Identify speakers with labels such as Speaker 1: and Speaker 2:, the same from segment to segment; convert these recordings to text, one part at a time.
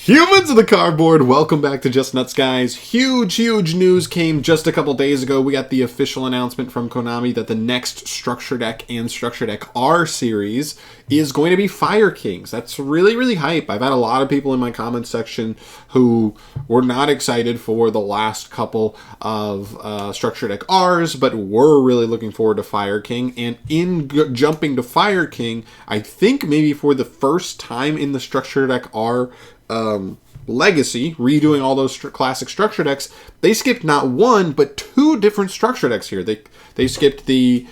Speaker 1: Humans of the cardboard, welcome back to Just Nuts, guys. Huge news came just a couple days ago. We got the official announcement from Konami that the next Structure Deck and Structure Deck R series is going to be Fire Kings. That's really hype. I've had a lot of people in my comments section who were not excited for the last couple of Structure Deck Rs, but were really looking forward to Fire King. And in jumping to Fire King, I think maybe for the first time in the Structure Deck R legacy, redoing all those classic structure decks, they skipped not one but two different structure decks here. They skipped the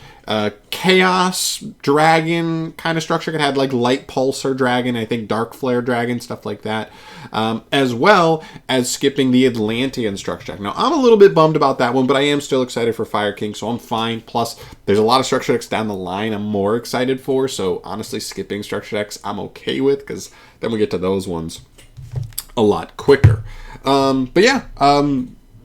Speaker 1: Chaos Dragon kind of structure. It had like Light Pulsar Dragon, I think Dark Flare Dragon, stuff like that, as well as skipping the Atlantean structure deck. Now, I'm a little bit bummed about that one, but I am still excited for Fire King, so I'm fine. Plus, there's a lot of structure decks down the line I'm more excited for, so honestly, skipping structure decks I'm okay with, because then we get to those ones a lot quicker. But yeah,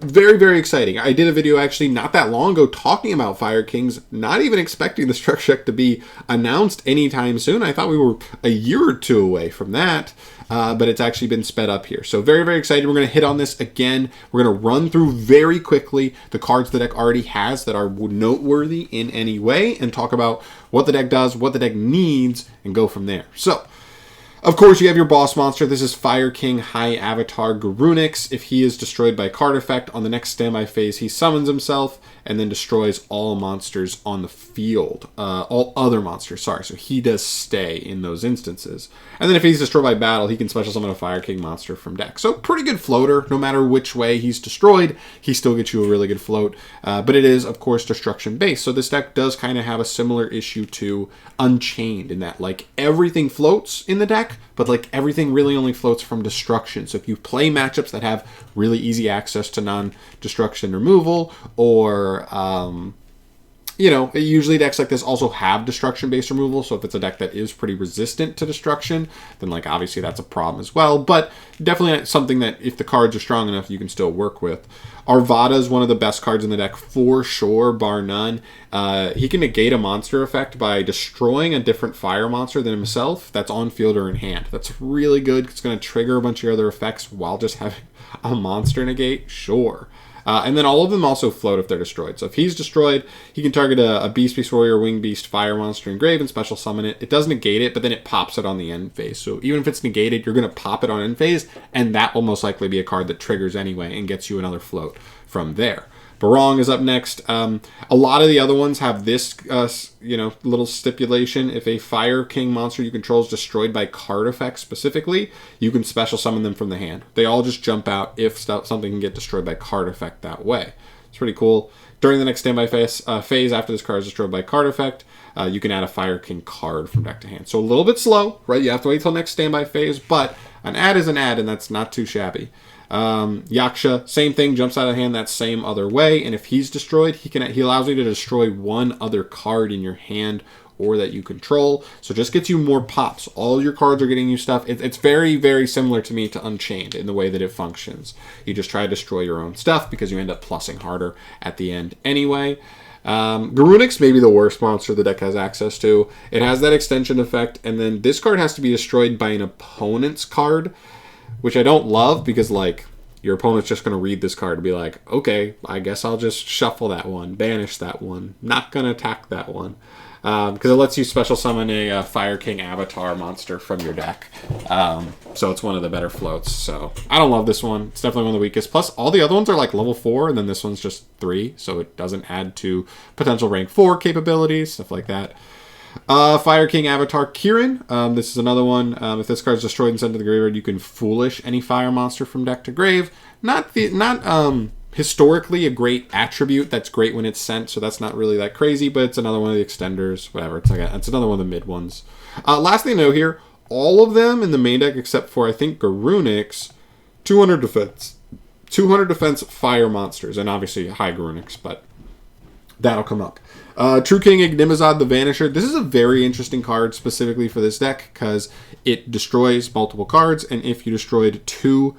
Speaker 1: very exciting. I did a video actually not that long ago talking about Fire Kings, not even expecting the structure deck to be announced anytime soon. I thought we were a year or two away from that, but it's actually been sped up here. So very excited. We're going to hit on this again. We're going to run through very quickly the cards the deck already has that are noteworthy in any way, and talk about what the deck does, what the deck needs, and go from there. So, of course, you have your boss monster. This is Fire King High Avatar Garunix. If he is destroyed by card effect on the next standby phase, he summons himself and then destroys all monsters on the field. All other monsters, sorry. So he does stay in those instances. And then if he's destroyed by battle, he can special summon a Fire King monster from deck. So pretty good floater. No matter which way he's destroyed, he still gets you a really good float. But it is, of course, destruction based. So this deck does kind of have a similar issue to Unchained, in that like everything floats in the deck, but like everything really only floats from destruction. So if you play matchups that have really easy access to non-destruction removal, or usually decks like this also have destruction-based removal. So if it's a deck that is pretty resistant to destruction, then like obviously that's a problem as well. But definitely something that if the cards are strong enough, you can still work with. Arvada is one of the best cards in the deck for sure, bar none. He can negate a monster effect by destroying a different fire monster than himself that's on field or in hand. That's really good. It's going to trigger a bunch of other effects while just having a monster negate. Sure. And then all of them also float if they're destroyed. So if he's destroyed, he can target a Beast Warrior, Wing Beast, Fire Monster engraved and special summon it. It does negate it, but then it pops it on the end phase. So even if it's negated, you're going to pop it on end phase, and that will most likely be a card that triggers anyway and gets you another float from there. Barong is up next. A lot of the other ones have this, little stipulation. If a Fire King monster you control is destroyed by card effects specifically, you can special summon them from the hand. They all just jump out if something can get destroyed by card effect that way. It's pretty cool. During the next standby phase after this card is destroyed by card effect, you can add a Fire King card from deck to hand. So a little bit slow, right? You have to wait till next standby phase, but an add is an add, and that's not too shabby. Yaksha, same thing, jumps out of hand that same other way, and if he's destroyed, he allows you to destroy one other card in your hand or that you control, so just gets you more pops. All your cards are getting you stuff. It's very similar to me to Unchained in the way that it functions. You just try to destroy your own stuff because you end up plussing harder at the end anyway. Garunix may be the worst monster the deck has access to. It has that extension effect, and then this card has to be destroyed by an opponent's card, which I don't love, because like your opponent's just going to read this card and be like, okay, I guess I'll just shuffle that one, banish that one, not going to attack that one. Because it lets you special summon a Fire King Avatar monster from your deck. So it's one of the better floats. So I don't love this one. It's definitely one of the weakest. Plus, all the other ones are like level 4, and then this one's just 3. So it doesn't add to potential rank 4 capabilities, stuff like that. Fire King Avatar Kirin. This is another one. If this card is destroyed and sent to the graveyard, you can Foolish any fire monster from deck to grave. Not historically a great attribute. That's great when it's sent, so that's not really that crazy, but it's another one of the extenders, whatever. It's another one of the mid ones. Last thing to know here, all of them in the main deck except for, I think, Garunix, 200 defense. 200 defense fire monsters, and obviously high Garunix, but that'll come up. True King Ignimazad the Vanisher. This is a very interesting card specifically for this deck because it destroys multiple cards, and if you destroyed 2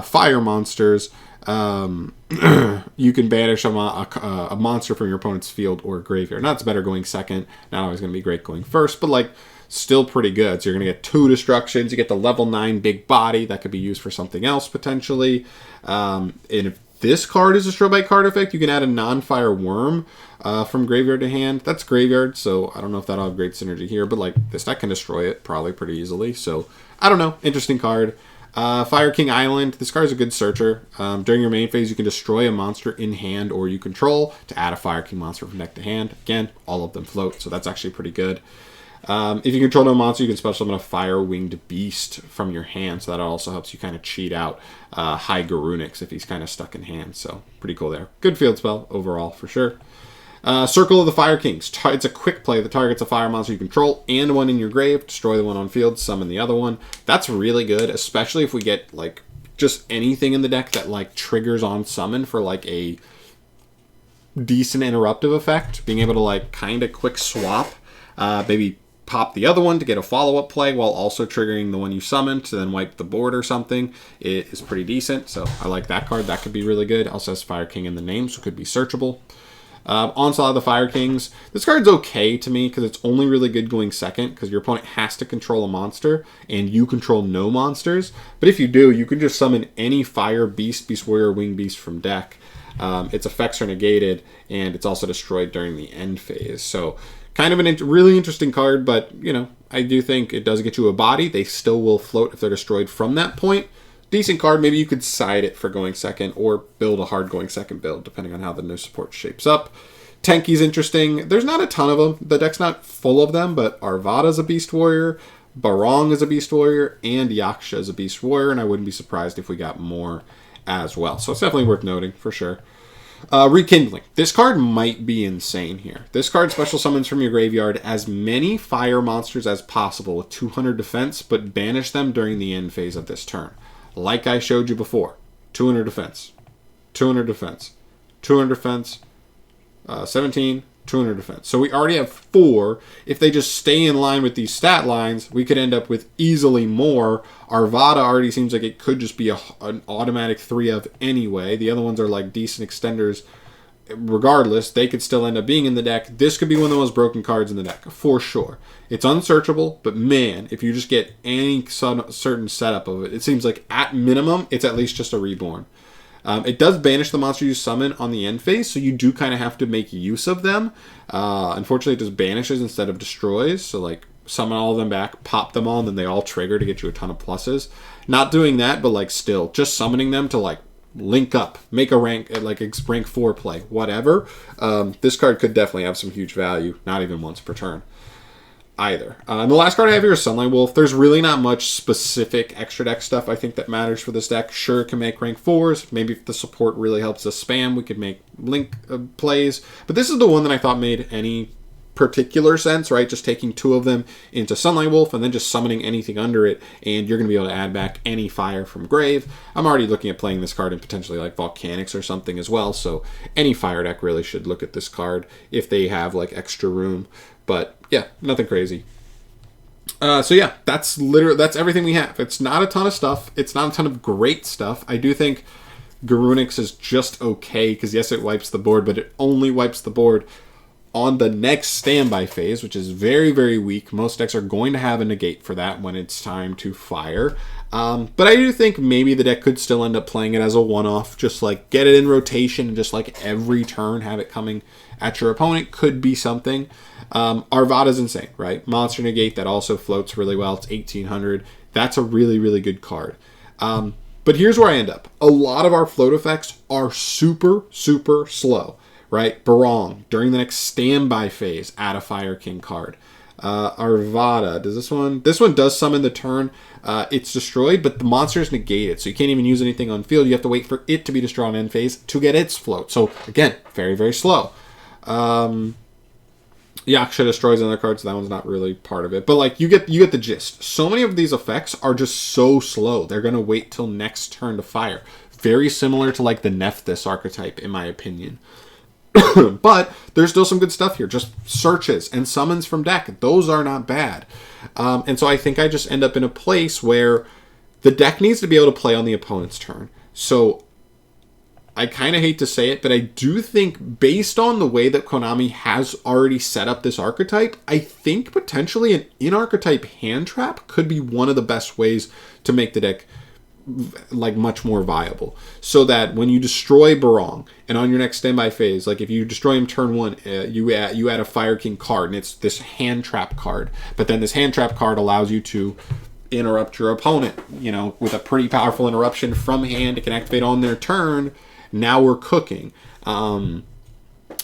Speaker 1: fire monsters, you can banish a monster from your opponent's field or graveyard. Now it's better going second, not always going to be great going first, but like still pretty good. So you're going to get 2 destructions. You get the level 9 big body that could be used for something else potentially. And if this card is destroyed by card effect, you can add a non-fire worm from graveyard to hand. That's graveyard, so I don't know if that'll have great synergy here, but like this deck can destroy it probably pretty easily. So I don't know. Interesting card. Fire King Island. This card is a good searcher. During your main phase, you can destroy a monster in hand or you control to add a Fire King monster from deck to hand. Again, all of them float, so that's actually pretty good. If you control no monster, you can special summon a Fire Winged Beast from your hand, so that also helps you kind of cheat out High Garunix if he's kind of stuck in hand. So pretty cool there. Good field spell overall for sure. Circle of the Fire Kings. It's a quick play that targets a fire monster you control and one in your grave. Destroy the one on field, summon the other one. That's really good, especially if we get like just anything in the deck that like triggers on summon for like a decent interruptive effect. Being able to like kind of quick swap, maybe pop the other one to get a follow-up play while also triggering the one you summoned to then wipe the board or something. It is pretty decent, so I like that card. That could be really good. Also has Fire King in the name, so it could be searchable. Onslaught of the Fire Kings. This card's okay to me because it's only really good going second because your opponent has to control a monster and you control no monsters. But if you do, you can just summon any Fire Beast, Beast Warrior, Winged Beast from deck. Its effects are negated and it's also destroyed during the end phase. So kind of a really interesting card, but you know, I do think it does get you a body. They still will float if they're destroyed from that point. Decent card. Maybe you could side it for going second or build a hard going second build, depending on how the no support shapes up. Tenki's interesting. There's not a ton of them. The deck's not full of them, but Arvada's a Beast Warrior, Barong is a Beast Warrior, and Yaksha is a Beast Warrior, and I wouldn't be surprised if we got more as well. So it's definitely worth noting, for sure. Rekindling. This card might be insane here. This card special summons from your graveyard as many fire monsters as possible with 200 defense, but banish them during the end phase of this turn. Like I showed you before, 200 defense, 200 defense, 200 defense, 17, 200 defense. So we already have 4. If they just stay in line with these stat lines, we could end up with easily more. Arvada already seems like it could just be an automatic 3 of anyway. The other ones are like decent extenders. Regardless, they could still end up being in the deck. This could be one of the most broken cards in the deck, for sure. It's unsearchable, but man, if you just get any certain setup of it, it seems like at minimum, it's at least just a reborn. It does banish the monster you summon on the end phase, so you do kind of have to make use of them. Unfortunately, it just banishes instead of destroys, so like summon all of them back, pop them all, and then they all trigger to get you a ton of pluses. Not doing that, but like still, just summoning them to like link up, make a rank, like a rank 4 play, whatever. This card could definitely have some huge value, not even once per turn either. And the last card I have here is Sunlight Wolf. There's really not much specific extra deck stuff I think that matters for this deck. Sure, it can make rank 4s. Maybe if the support really helps us spam, we could make link plays. But this is the one that I thought made any particular sense, right? Just taking 2 of them into Sunlight Wolf and then just summoning anything under it, and you're going to be able to add back any fire from grave. I'm already looking at playing this card in potentially like Volcanics or something as well, so any fire deck really should look at this card if they have like extra room. But yeah, nothing crazy. So yeah, that's everything we have. It's not a ton of stuff. It's not a ton of great stuff. I do think Garunix is just okay because yes, it wipes the board, but it only wipes the board on the next standby phase, which is very, very weak. Most decks are going to have a negate for that when it's time to fire. But I do think maybe the deck could still end up playing it as a one-off, just like get it in rotation and just like every turn have it coming at your opponent could be something. Arvada's insane, right? Monster negate that also floats really well. It's 1800. That's a really, really good card. But here's where I end up. A lot of our float effects are super, super slow. Right? Barong, during the next standby phase, add a Fire King card. Arvada, does this one does summon the turn. It's destroyed, but the monster is negated, so you can't even use anything on field. You have to wait for it to be destroyed on end phase to get its float. So again, very, very slow. Yaksha destroys another card, so that one's not really part of it. But like you get the gist. So many of these effects are just so slow. They're gonna wait till next turn to fire. Very similar to like the Nephthys archetype, in my opinion. But there's still some good stuff here. Just searches and summons from deck. Those are not bad. And so I think I just end up in a place where the deck needs to be able to play on the opponent's turn. So I kind of hate to say it, but I do think based on the way that Konami has already set up this archetype, I think potentially an in-archetype hand trap could be one of the best ways to make the deck like much more viable. So that when you destroy Barong and on your next standby phase, like if you destroy him turn 1, you add a Fire King card, and it's this hand trap card. But then this hand trap card allows you to interrupt your opponent, you know, with a pretty powerful interruption from hand. It can activate on their turn. Now we're cooking. And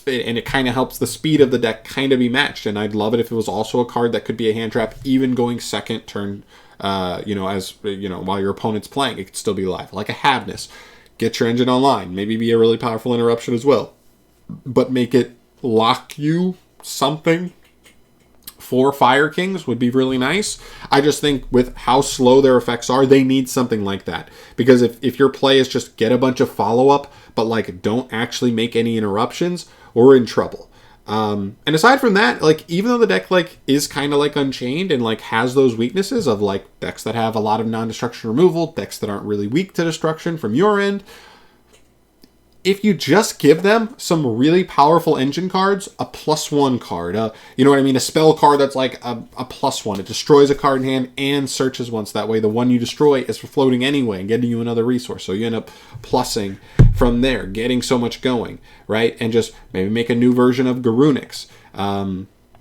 Speaker 1: it kind of helps the speed of the deck kind of be matched. And I'd love it if it was also a card that could be a hand trap, even going second turn, you know, as, you know, while your opponent's playing, it could still be live. Like a Havness. Get your engine online. Maybe be a really powerful interruption as well. But make it lock you something. 4 Fire Kings would be really nice. I just think with how slow their effects are, they need something like that. Because if your play is just get a bunch of follow-up, but like don't actually make any interruptions, we're in trouble. And aside from that, like even though the deck like is kind of like Unchained and like has those weaknesses of like decks that have a lot of non-destruction removal, decks that aren't really weak to destruction from your end, if you just give them some really powerful engine cards, a +1 card, you know what I mean? A spell card that's like a +1. It destroys a card in hand and searches once. That way the one you destroy is floating anyway and getting you another resource. So you end up plussing from there, getting so much going, right? And just maybe make a new version of Garunix.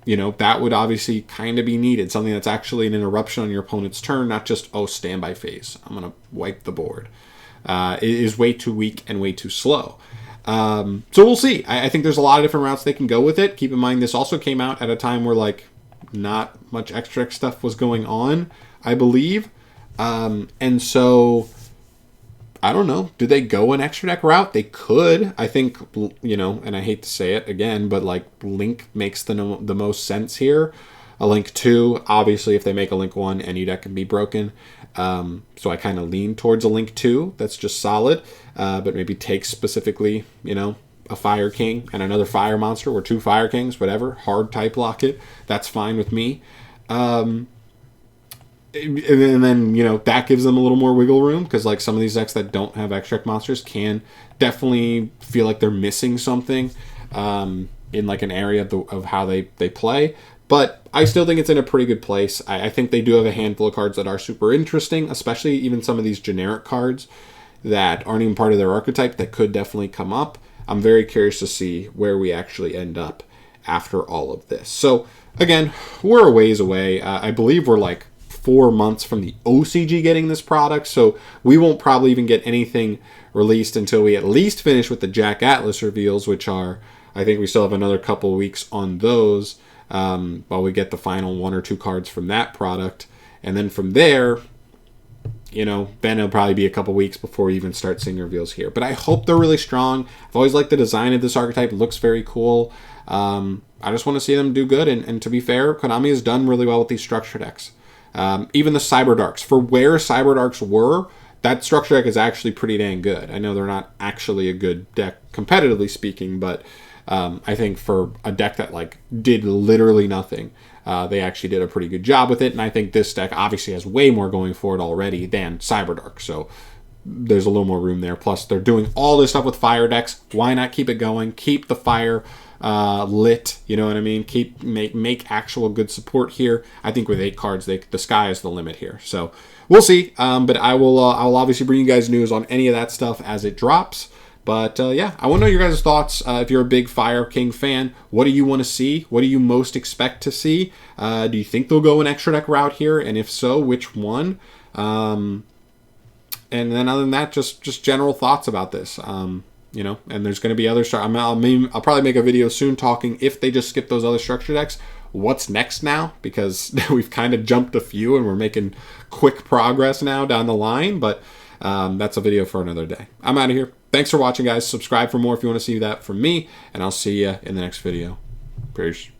Speaker 1: You know, that would obviously kind of be needed. Something that's actually an interruption on your opponent's turn, not just, oh, standby phase. I'm going to wipe the board. It is way too weak and way too slow. So we'll see. I think there's a lot of different routes they can go with it. Keep in mind, this also came out at a time where like not much extra stuff was going on, I believe. And so I don't know. Do they go an extra deck route? They could. I think, you know, and I hate to say it again, but like Link makes the most sense here. A Link 2, obviously, if they make a Link 1, any deck can be broken. So I kind of lean towards a Link 2 that's just solid, but maybe takes specifically, you know, a Fire King and another Fire Monster or 2 Fire Kings, whatever. Hard type lock it. That's fine with me. And then, you know, that gives them a little more wiggle room because, like, some of these decks that don't have extract monsters can definitely feel like they're missing something in, like, an area of how they play. But I still think it's in a pretty good place. I think they do have a handful of cards that are super interesting, especially even some of these generic cards that aren't even part of their archetype that could definitely come up. I'm very curious to see where we actually end up after all of this. So, again, we're a ways away. I believe we're like 4 months from the OCG getting this product, so we won't probably even get anything released until we at least finish with the Jack Atlas reveals, which are, I think we still have another couple weeks on those. While we get the final 1 or 2 cards from that product. And then from there, you know, then it'll probably be a couple weeks before we even start seeing reveals here. But I hope they're really strong. I've always liked the design of this archetype. It looks very cool. I just want to see them do good. And to be fair, Konami has done really well with these structure decks. Even the Cyber Darks. For where Cyber Darks were, that structure deck is actually pretty dang good. I know they're not actually a good deck, competitively speaking, but I think for a deck that like did literally nothing, they actually did a pretty good job with it. And I think this deck obviously has way more going for it already than Cyberdark. So there's a little more room there. Plus they're doing all this stuff with fire decks. Why not keep it going? Keep the fire lit. You know what I mean? Make actual good support here. I think with 8 cards, the sky is the limit here. So we'll see. But I'll obviously bring you guys news on any of that stuff as it drops. But yeah, I want to know your guys' thoughts. If you're a big Fire King fan, what do you want to see? What do you most expect to see? Do you think they'll go an extra deck route here? And if so, which one? And then other than that, just general thoughts about this. You know, and there's going to be other I'll probably make a video soon talking if they just skip those other structure decks. What's next now? Because we've kind of jumped a few and we're making quick progress now down the line. But that's a video for another day. I'm out of here. Thanks for watching, guys. Subscribe for more if you want to see that from me, and I'll see you in the next video. Peace.